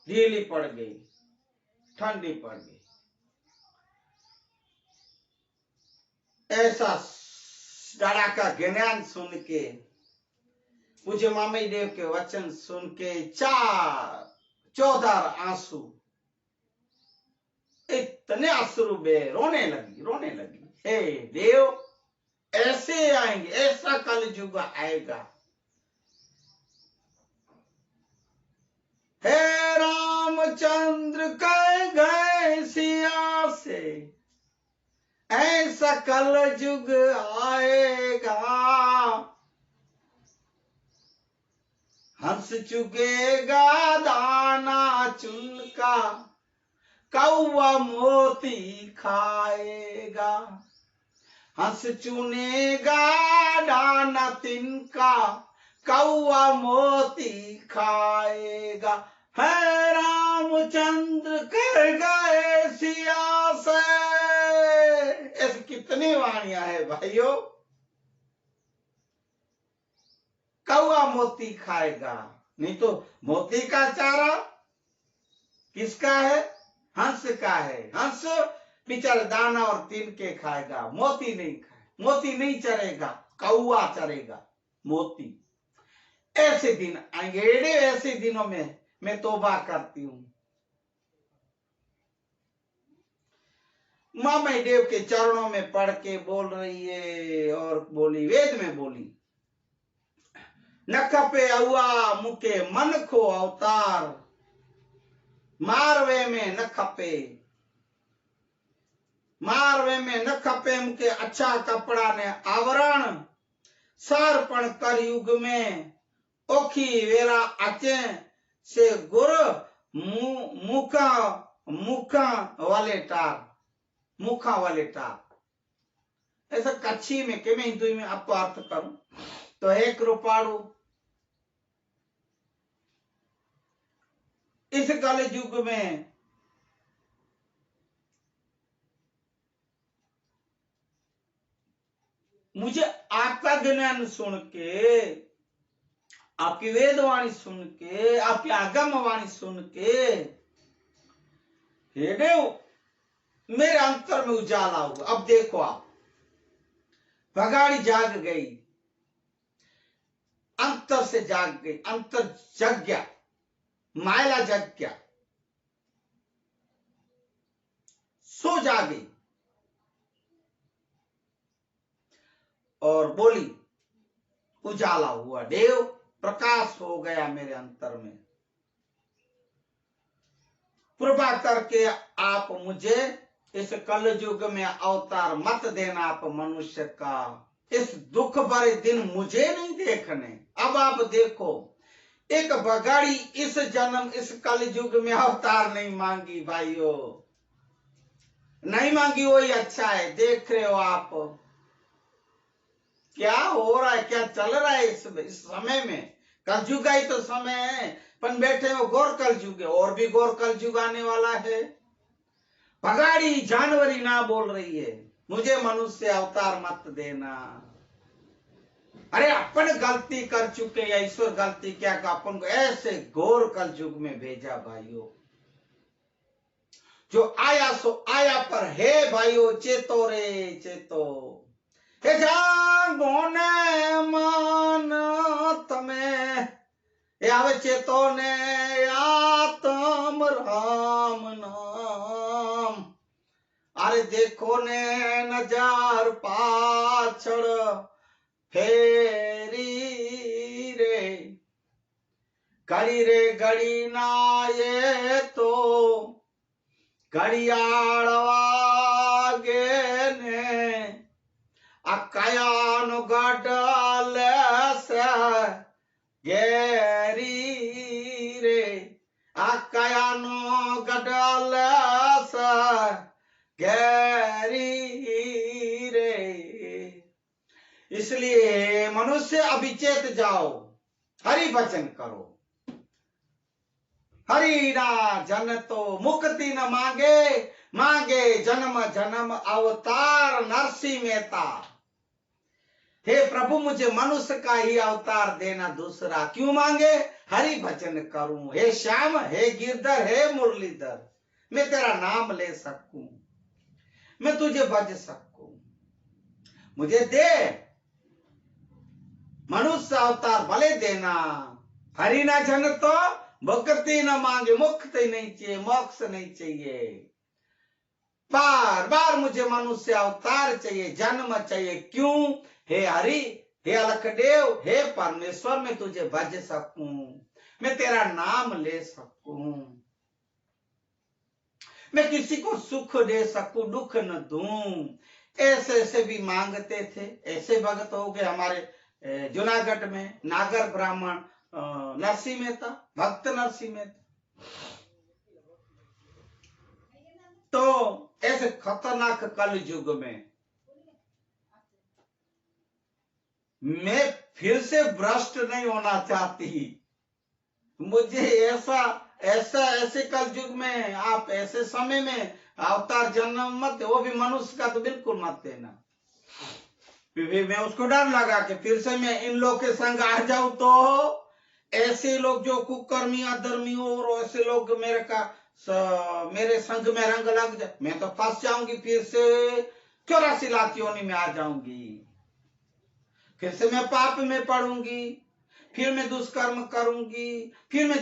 ढीली पड़ गई, ठंडी पड़ गई। ऐसा डरा ज्ञान सुन के, मुझे मामी देव के वचन सुन के 14 आंसू, इतने अश्रु बे, रोने लगी। हे देव, ऐसे आएंगे, ऐसा कलयुग आएगा। हे रामचंद्र कह गए सिया से, ऐसा कलयुग आएगा। हंस चुकेगा दाना चुनका, कौवा मोती खाएगा। हंस चुनेगा दाना तिनका, कौवा मोती खाएगा। है रामचंद्र कह गए सिया से, ऐसी कितनी वाणियां है भाइयों। कौवा मोती खाएगा, नहीं तो मोती का चारा किसका है? हंस का है। हंस बेचारा दाना और तिनके खाएगा, मोती नहीं खाए, मोती नहीं चरेगा, कौवा चरेगा मोती। ऐसे दिन आएंगे, ऐसे दिनों में मैं तौबा करती हूं। माँ मैं देव के चरणों में पढ़ के बोल रही है, और बोली, वेद में बोली, न खपे अउआ मुके मन खो अवतार, मारवे में न खपे, मारवे में न खपे मुके अच्छा कपड़ा ने आवरण, सारपण कर युग में ओखी वेरा अचे से गुर मुखा मुखा वाले टार, मुखा वाले टार। ऐसा कच्छी में के मैं हिंदू में आपको अर्थ करूं तो हे कृपाणु, इस कलि युग में मुझे आपका ज्ञान सुन के, आपकी वेदवाणी सुन के, आपकी आगम वाणी सुन के, हे देव मेरे अंतर में उजाला हुआ। अब देखो आप, भगाड़ी जाग गई, अंतर से जाग गई, अंतर जग गया, मायला जग गया, सो जागी और बोली, उजाला हुआ, देव प्रकाश हो गया मेरे अंतर में। कृपा करके आप मुझे इस कलयुग में अवतार मत देना आप मनुष्य का। इस दुख भरे दिन मुझे नहीं देखने। अब आप देखो, एक बगाड़ी इस जन्म इस कलयुग में अवतार नहीं मांगी भाइयों, नहीं मांगी, वही अच्छा है। देख रहे हो आप क्या हो रहा है, क्या चल रहा है इस समय में। कलयुग ही तो समय है, पर बैठे हो घोर कलयुग है, और भी घोर कलयुग आने वाला है। भगाड़ी जानवरी ना बोल रही है मुझे मनुष्य अवतार मत देना। अरे अपन गलती कर चुके, या ईश्वर गलती क्या का अपन को ऐसे घोर कलयुग में भेजा भाइयों। जो आया सो आया, पर हे भाइयों चेतो रे चेतो। हे जागो ने मान तमे, हे आवे चेतो ने आत्म राम नाम। अरे देखो ने नजार पाछड़ फेरी रे, घड़ी रे घड़ी ना ये तो घड़ियाल वागे ने। अकायानो गडल से गेरी रे, अकायानो गडल से गेरी रे। इसलिए मनुष्य अभिचेत जाओ, हरि भजन करो। हरि ना जन तो मुक्ति न मांगे, मांगे जन्म जन्म अवतार नरसिंह मेहता। हे प्रभु मुझे मनुष्य का ही अवतार देना, दूसरा क्यों मांगे। हरि भजन करूं, हे श्याम, हे गिरधर, हे मुरलीधर, मैं तेरा नाम ले सकूं, मैं तुझे भज सकूं। मुझे दे मनुष्य अवतार भले देना। हरि ना जन तो मुक्ति न मांगे, मुक्ति नहीं चाहिए, मोक्ष नहीं चाहिए। बार बार मुझे मनुष्य अवतार चाहिए, जन्म चाहिए। क्यों। हे हरि, हे अलखदेव, हे परमेश्वर, मैं तुझे भज सकूं, मैं तेरा नाम ले सकूं, मैं किसी को सुख दे सकूं, दुख न दूं। ऐसे ऐसे भी मांगते थे। ऐसे भगत हो गए हमारे जूनागढ़ में नागर ब्राह्मण नरसिंह मेहता, भक्त नरसिंह मेहता। तो ऐसे खतरनाक कल युग में मैं फिर से भ्रष्ट नहीं होना चाहती। मुझे ऐसे कल युग में, आप ऐसे समय में अवतार जन्म मत, वो भी मनुष्य का तो बिल्कुल मत देना। फिर मैं उसको डर लगा कि फिर से मैं इन लोग के संग आ जाऊं, तो ऐसे लोग जो कुकर्मी अधर्मी हो, और ऐसे लोग मेरे संग में रंग लग जाए, मैं तो फंस जाऊंगी, फिर से 84 लाख योनि में आ जाऊंगी, फिर से मैं पाप में पड़ूंगी, फिर मैं दुष्कर्म करूंगी, फिर मैं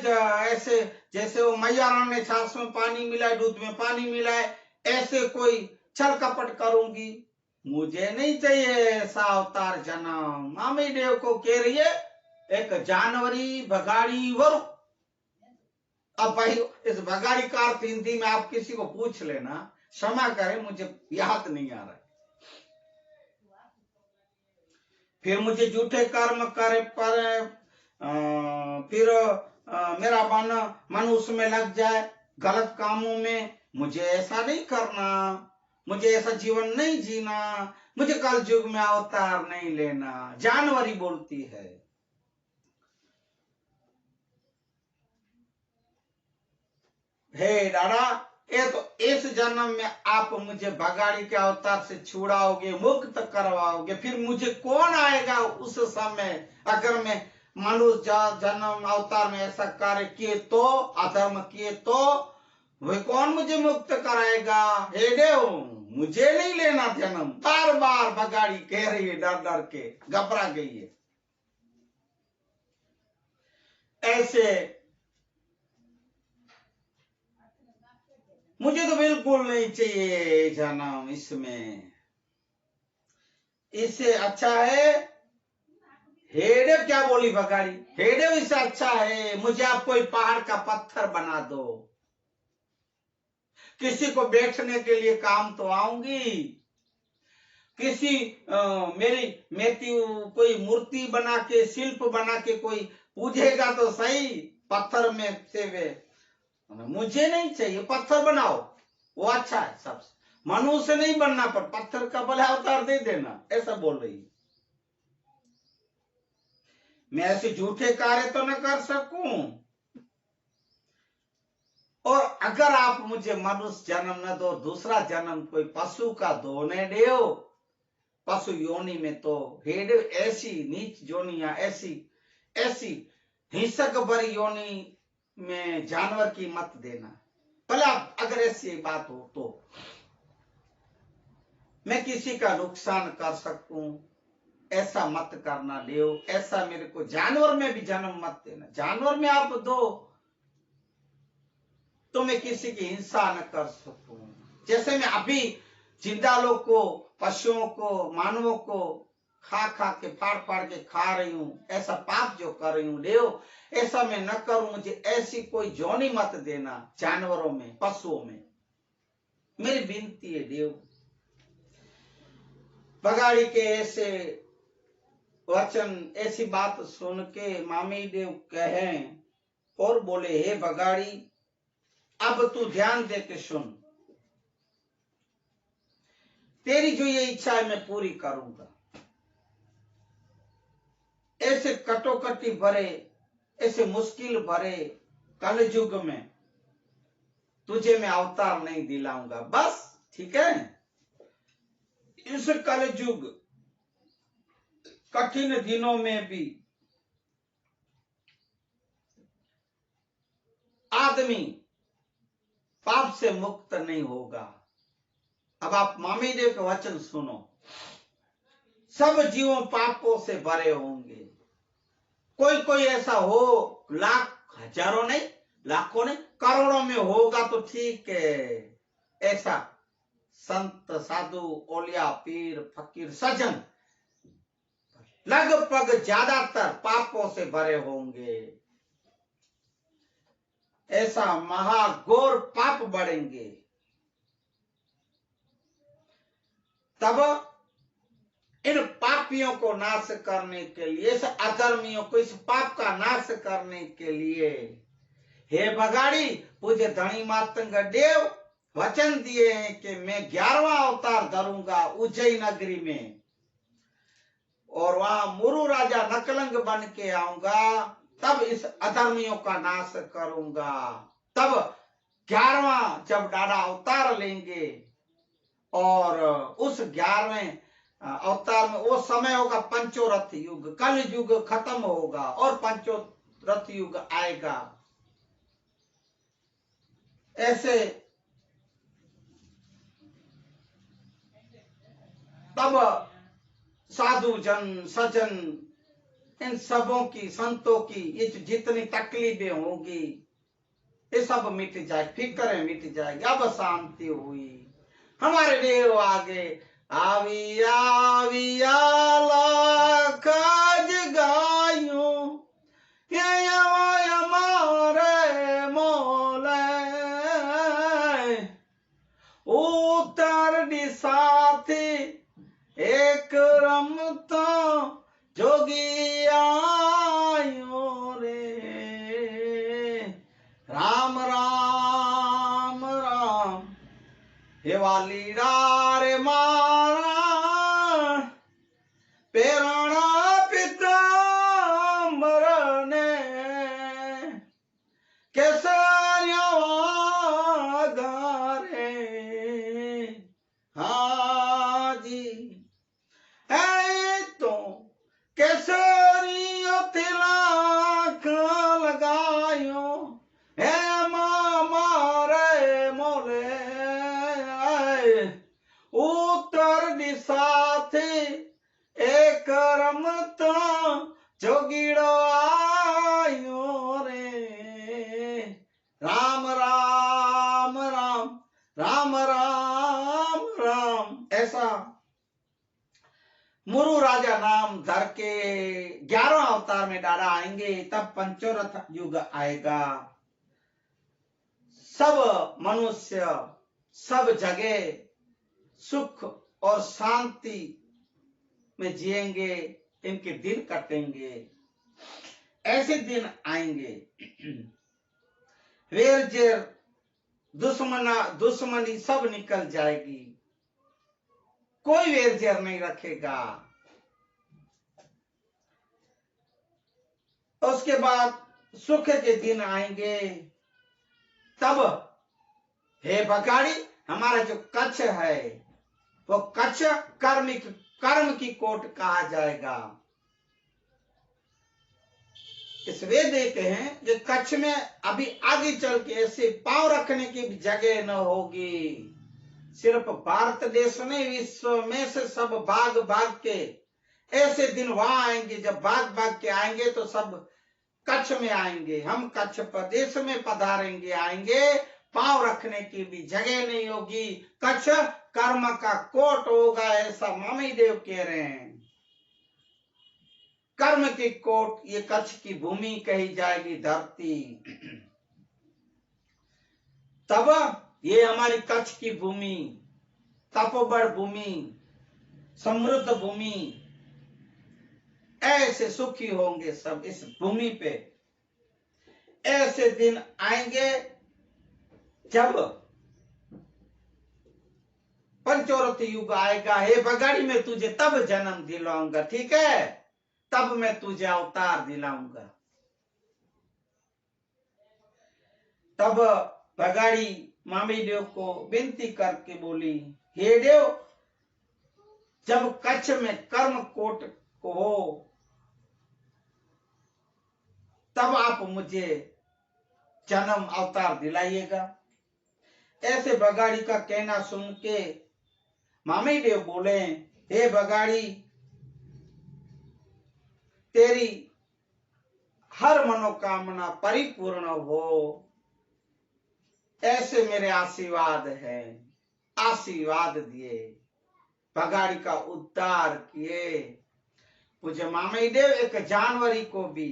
ऐसे जैसे वो मैया राम ने छाछ में पानी मिलाए, दूध में पानी मिलाए, ऐसे कोई छल कपट करूंगी। मुझे नहीं चाहिए ऐसा अवतार जन्म। मामी देव को कह रही है एक जानवरी भगाड़ी वरु। अब भाई इस भगाड़ी का अर्थ हिंदी में आप किसी को पूछ लेना, क्षमा करें मुझे याद नहीं आ रहा है। फिर मुझे झूठे कर्म करे पर फिर मेरा मन उसमें लग जाए, गलत कामों में। मुझे ऐसा नहीं करना, मुझे ऐसा जीवन नहीं जीना, मुझे कल युग में अवतार नहीं लेना। जानवरी बोलती है। हे दादा, ये तो इस जन्म में आप मुझे भगाड़ी के अवतार से छुड़ाओगे, मुक्त करवाओगे, फिर मुझे कौन आएगा उस समय। अगर मैं मनुष्य जन्म अवतार में ऐसा कार्य किए तो, अधर्म किए तो, वह कौन मुझे मुक्त कराएगा। हे देव, मुझे नहीं लेना जन्म। बार बार भगाड़ी कह रही है, डर डर के घबरा गई है। ऐसे मुझे तो बिल्कुल नहीं चाहिए जन्म इसमें। इससे अच्छा है, हेडेव क्या बोली भगाड़ी, हेडेव इससे अच्छा है मुझे आप कोई पहाड़ का पत्थर बना दो, किसी को बैठने के लिए काम तो आऊंगी, किसी कोई मूर्ति बना के, शिल्प बना के कोई पूजेगा तो सही, पत्थर में से वे, मुझे नहीं चाहिए, पत्थर बनाओ वो अच्छा है सबसे, मनुष्य नहीं बनना पर पत्थर का भले अवतार दे देना, ऐसा बोल रही है। मैं ऐसे झूठे कार्य तो न कर सकूं, और अगर आप मुझे मनुष्य जन्म न दो, दूसरा जन्म कोई पशु का दो न देओ, पशु योनि में तो हेड, ऐसी नीच योनिया, ऐसी हिंसक भरी योनि में जानवर की मत देना। भले आप अगर ऐसी बात हो तो मैं किसी का नुकसान कर सकूं, ऐसा मत करना देव, ऐसा मेरे को जानवर में भी जन्म मत देना। जानवर में आप दो तो मैं किसी की हिंसा न कर सकूं। जैसे मैं अभी जिंदा लोग को, पशुओं को, मानवों को खा खा के, फाड़ फाड़ के खा रही हूं, ऐसा पाप जो कर रही हूं देव, ऐसा मैं न करूं। मुझे ऐसी कोई जोनी मत देना जानवरों में, पशुओं में, मेरी विनती है देव। बगाड़ी के ऐसे वचन, ऐसी बात सुन के मामी देव कहें और बोले, हे बगाड़ी, अब तू ध्यान दे के सुन, तेरी जो ये इच्छा है मैं पूरी करूंगा। ऐसे कटोकटी भरे, ऐसे मुश्किल भरे कलयुग में तुझे मैं अवतार नहीं दिलाऊंगा, बस ठीक है। इस कलयुग कठिन दिनों में भी आदमी पाप से मुक्त नहीं होगा। अब आप मामी देव के वचन सुनो, सब जीवों पापों से भरे होंगे। कोई कोई ऐसा हो, लाख, हजारों नहीं, लाखों नहीं, करोड़ों में होगा तो ठीक है। ऐसा संत, साधु, ओलिया, पीर, फकीर, सज्जन लगभग ज्यादातर पापों से भरे होंगे। ऐसा महाघोर पाप बढ़ेंगे। तब इन पापियों को नाश करने के लिए, इस अधर्मियों को, इस पाप का नाश करने के लिए, हे बगाड़ी, पूज्य धनी मातंग देव वचन दिए हैं कि मैं 11वां अवतार धरूंगा उज्जैन नगरी में, और वहां मुरु राजा नकलंग बन के आऊंगा, तब इस अधर्मियों का नाश करूंगा। तब 11वां जब दादा अवतार लेंगे, और उस 11वें अवतार में वो समय होगा पंचोरथ युग, कल युग खत्म होगा और पंचोरथ युग आएगा। ऐसे तब साधु जन, सज्जन, इन सबों की, संतों की ये जितनी तकलीफें होगी ये सब मिट जाए, फिक्रें मिट जाएगी। अब शांति हुई। हमारे देव आगे आविया आविया लाख जगायूं, ये हमारे मोले उतर दिशाथी एक रमता जोगी आयो रे। राम राम राम हे वाली रे मारा पेराणा पिता मरने केसरिया गारे। हाँ जी है तो केसरिया तिलक लगायो, है मारे मोले उत्तर दिशा थी एक रमता जोगीड़ो आयो रे। राम राम राम राम राम राम। ऐसा मुरु राजा नाम धर के 11वां अवतार में दादा आएंगे, तब पंचोरथ युग आएगा। सब मनुष्य सब जगह सुख और शांति में जिएंगे, इनके दिन कटेंगे, ऐसे दिन आएंगे। वेर जेर दुश्मनी सब निकल जाएगी, कोई वेर जेर नहीं रखेगा। उसके बाद सुख के दिन आएंगे। तब हे बगाड़ी, हमारा जो कच्छ है वो कच्छ कर्म की कोट कहा जाएगा। इस वे देते हैं कि कच्छ में अभी आगे चल के ऐसे पांव रखने की भी जगह न होगी। सिर्फ भारत देश में, विश्व में से सब भाग भाग के ऐसे दिन वहां आएंगे। जब भाग भाग के आएंगे तो सब कच्छ में आएंगे। हम कच्छ प्रदेश में पधारेंगे, आएंगे, पांव रखने की भी जगह नहीं होगी। कच्छ कर्म का कोट होगा, ऐसा मामी देव कह रहे हैं। कर्म की कोट, ये कच्छ की भूमि कही जाएगी, धरती। तब ये हमारी कच्छ की भूमि, तपोबड़ भूमि, समृद्ध भूमि, ऐसे सुखी होंगे सब इस भूमि पे। ऐसे दिन आएंगे जब पंचौरथ युग आएगा। हे बगाड़ी, मैं तुझे तब जन्म दिलाऊंगा, ठीक है? तब मैं तुझे अवतार दिलाऊंगा। तब बगाड़ी मामी देव को विनती करके बोली, हे देव, जब कच्छ में कर्म कोट को हो तब आप मुझे जन्म अवतार दिलाइएगा। ऐसे बगाड़ी का कहना सुन के मामी देव बोले, हे बगाड़ी, तेरी हर मनोकामना परिपूर्ण हो, ऐसे मेरे आशीर्वाद है। आशीर्वाद दिए, बगाड़ी का उद्धार किए। पूज्य मामी देव एक जानवरी को भी,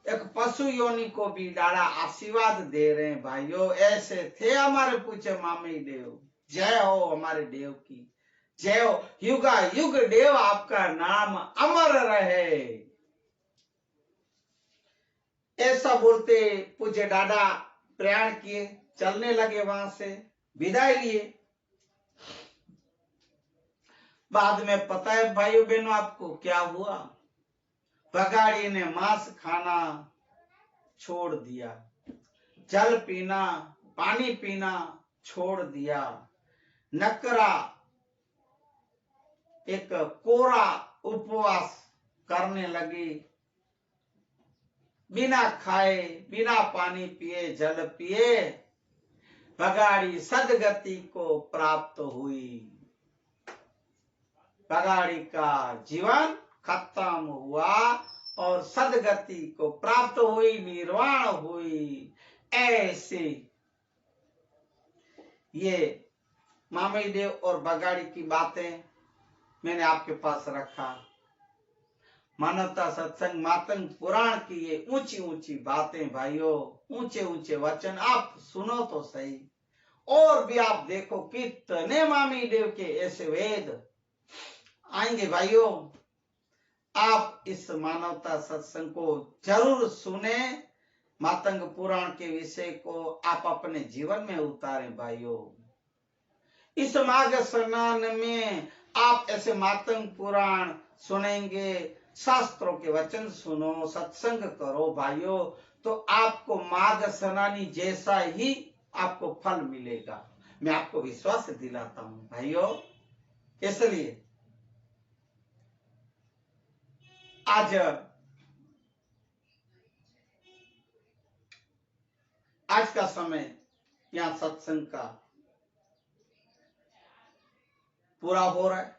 एक पशु योनि को भी डाला आशीर्वाद दे रहे हैं। भाइयों, ऐसे थे हमारे पूज्य मामी देव। जय हो हमारे देव की, जय हो। युगा युग देव आपका नाम अमर रहे। ऐसा बोलते पूज्य दादा प्रयाण किए, चलने लगे, वहां से विदाई लिए। बाद में पता है भाइयों बहनों आपको क्या हुआ? बगाड़ी ने मांस खाना छोड़ दिया, जल पीना, पानी पीना छोड़ दिया। नकरा एक कोरा उपवास करने लगी। बिना खाए, बिना पानी पिए, जल पिए बगाड़ी सदगति को प्राप्त हुई। बगाड़ी का जीवन खत्म हुआ और सदगति को प्राप्त हुई, निर्वाण हुई। ऐसे ये मामी देव और बगाड़ी की बातें मैंने आपके पास रखा। मानवता सत्संग मातंग पुराण की ये ऊंची ऊंची बातें भाइयों, ऊंचे ऊंचे वचन आप सुनो तो सही। और भी आप देखो कितने मामी देव के ऐसे वेद आएंगे भाइयों। आप इस मानवता सत्संग को जरूर सुने। मातंग पुराण के विषय को आप अपने जीवन में उतारें भाइयों। इस माघ स्नान में आप ऐसे मातंग पुराण सुनेंगे, शास्त्रों के वचन सुनो, सत्संग करो भाइयों, तो आपको माघ स्नानी जैसा ही आपको फल मिलेगा। मैं आपको विश्वास दिलाता हूं भाइयों। इसलिए आज का समय यहाँ सत्संग का पूरा हो रहा है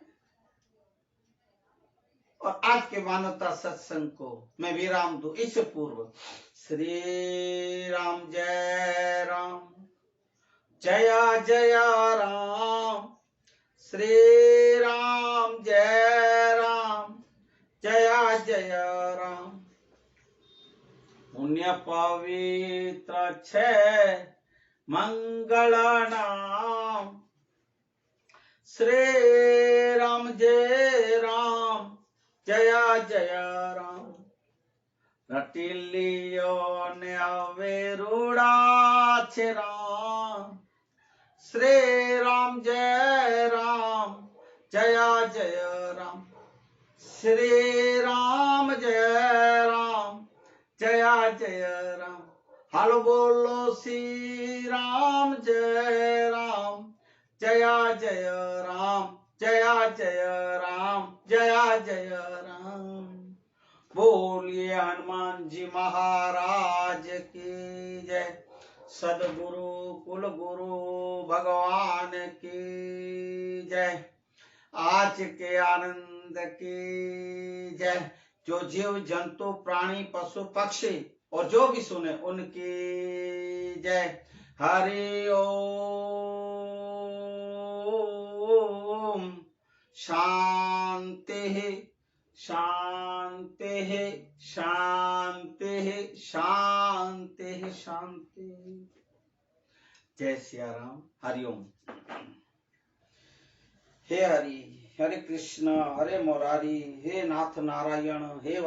और आज के मानवता सत्संग को मैं विराम दूं इससे पूर्व श्री राम जय राम, जय जय राम, श्री राम जय राम, जय जय राम। पुण्य पवित्र छे मंगलानाम। श्री राम जय राम, जय जय राम। रटिलियो ने अवेरुड़ा छे राम। श्री राम जय राम, जय जय राम। श्री राम जय राम, जय जय राम। हालो बोलो श्री राम जय राम, जय जय राम, जय जय राम, जय जय राम। बोलिए हनुमान जी महाराज की जय। सदगुरु कुल गुरु भगवान की जय। आज के आनंद की जय। जो जीव जंतु प्राणी पशु पक्षी और जो भी सुने उनकी जय। हरि ओम। शांति शांति शांति शांति शांति। जय सिया राम। हरिओम। हे हरि, हरे कृष्ण, हरे मुरारी, हे नाथ नारायण, हे